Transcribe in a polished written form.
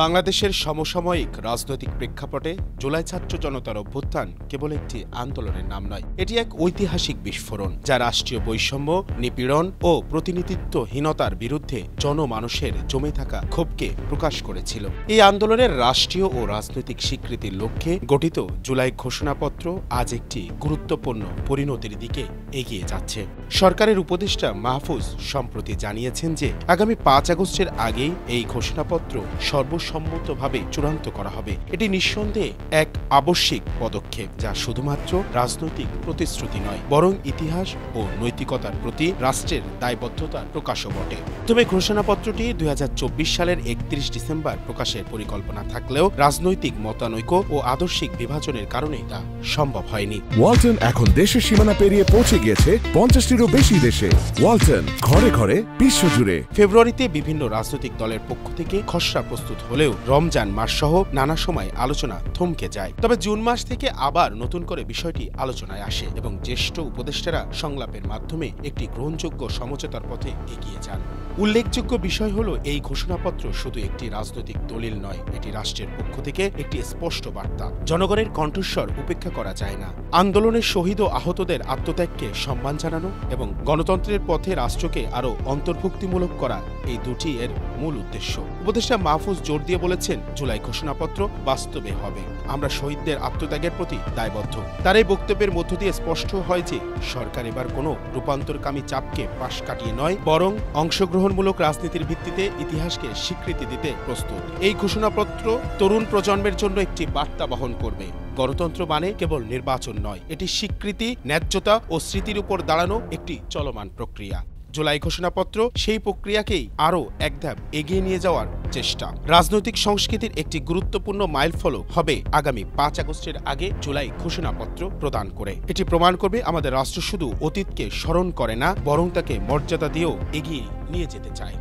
বাংলাদেশের সমসাময়িক রাজনৈতিক প্রেক্ষাপটে জুলাই ছাত্র জনতার অভ্যুত্থান কেবল একটি আন্দোলনের নাম নয়, এটি এক ঐতিহাসিক বিস্ফোরণ যা রাষ্ট্রীয় বৈষম্য, নিপীড়ন ও প্রতিনিধিত্বহীনতার বিরুদ্ধে জনমানুষের জমে থাকা ক্ষোভকে প্রকাশ করেছিল। এই আন্দোলনের রাষ্ট্রীয় ও রাজনৈতিক স্বীকৃতির লক্ষ্যে গঠিত জুলাই ঘোষণাপত্র আজ একটি গুরুত্বপূর্ণ পরিণতির দিকে এগিয়ে যাচ্ছে। সরকারের উপদেষ্টা মাহফুজ সম্প্রতি জানিয়েছেন যে আগামী ৫ আগস্টের আগেই এই ঘোষণাপত্র সর্বসম্মতভাবে চূড়ান্ত করা হবে। এটি নিঃসন্দেহে এক আবশ্যিক পদক্ষেপ যা শুধুমাত্র রাজনৈতিক প্রতিশ্রুতি নয়, বরং ইতিহাস ও নৈতিকতার প্রতি রাষ্ট্রের দায়বদ্ধতার প্রকাশও বটে। তবে ঘোষণাপত্রটি ২০২৪ সালের ৩১ ডিসেম্বর প্রকাশের পরিকল্পনা থাকলেও রাজনৈতিক মতানৈক্য ও আদর্শিক বিভাজনের কারণে তা সম্ভব হয়নি। ওয়ালটন এখন দেশের সীমানা পেরিয়ে পৌঁছে গিয়েছে ৫০টিরও বেশি দেশে। ওয়ালটন, ঘরে ঘরে বিশ্বজুড়ে। ফেব্রুয়ারিতে বিভিন্ন রাজনৈতিক দলের পক্ষ থেকে খসড়া প্রস্তুত হলেও রমজান মাস সহ নানা সময় আলোচনা থমকে যায়। তবে জুন মাস থেকে আবার নতুন করে বিষয়টি আলোচনায় আসে এবং জ্যেষ্ঠ উপদেষ্টারা সংলাপের মাধ্যমে একটি গ্রহণযোগ্য সমঝোতার পথে এগিয়ে যান। উল্লেখযোগ্য বিষয় হল, এই ঘোষণাপত্র শুধু একটি রাজনৈতিক দলিল নয়, এটি রাষ্ট্রের পক্ষ থেকে একটি স্পষ্ট বার্তা। জনগণের কণ্ঠস্বর উপেক্ষা করা যায় না। আন্দোলনের শহীদ ও আহতদের আত্মত্যাগকে সম্মান জানানো এবং গণতন্ত্রের পথে রাষ্ট্রকে আরও অন্তর্ভুক্তিমূলক করা, এই দুটি এর মূল উদ্দেশ্য। উপদেষ্টা মাহফুজ জোর দিয়ে বলেছেন, জুলাই ঘোষণাপত্র বাস্তবে হবে। আমরা শহীদদের আত্মত্যাগের প্রতি দায়বদ্ধ। তার এই বক্তব্যের মধ্য দিয়ে স্পষ্ট হয় যে সরকার এবার কোনো রূপান্তরকামী চাপকে পাশ কাটিয়ে নয়, বরং অংশগ্রহণমূলক রাজনীতির ভিত্তিতে ইতিহাসকে স্বীকৃতি দিতে প্রস্তুত। এই ঘোষণাপত্র তরুণ প্রজন্মের জন্য একটি বার্তা বহন করবে। গণতন্ত্র মানে কেবল নির্বাচন নয়, এটি স্বীকৃতি, ন্যায্যতা ও স্মৃতির উপর দাঁড়ানো একটি চলমান প্রক্রিয়া। জুলাই ঘোষণাপত্র সেই প্রক্রিয়াকেই আরও এক ধাপ এগিয়ে নিয়ে যাওয়ার চেষ্টা। রাজনৈতিক সংস্কৃতির একটি গুরুত্বপূর্ণ মাইলফলক হবে আগামী ৫ আগস্টের আগে জুলাই ঘোষণাপত্র প্রদান করে। এটি প্রমাণ করবে আমাদের রাষ্ট্র শুধু অতীতকে স্মরণ করে না, বরং তাকে মর্যাদা দিয়েও এগিয়ে নিয়ে যেতে চায়।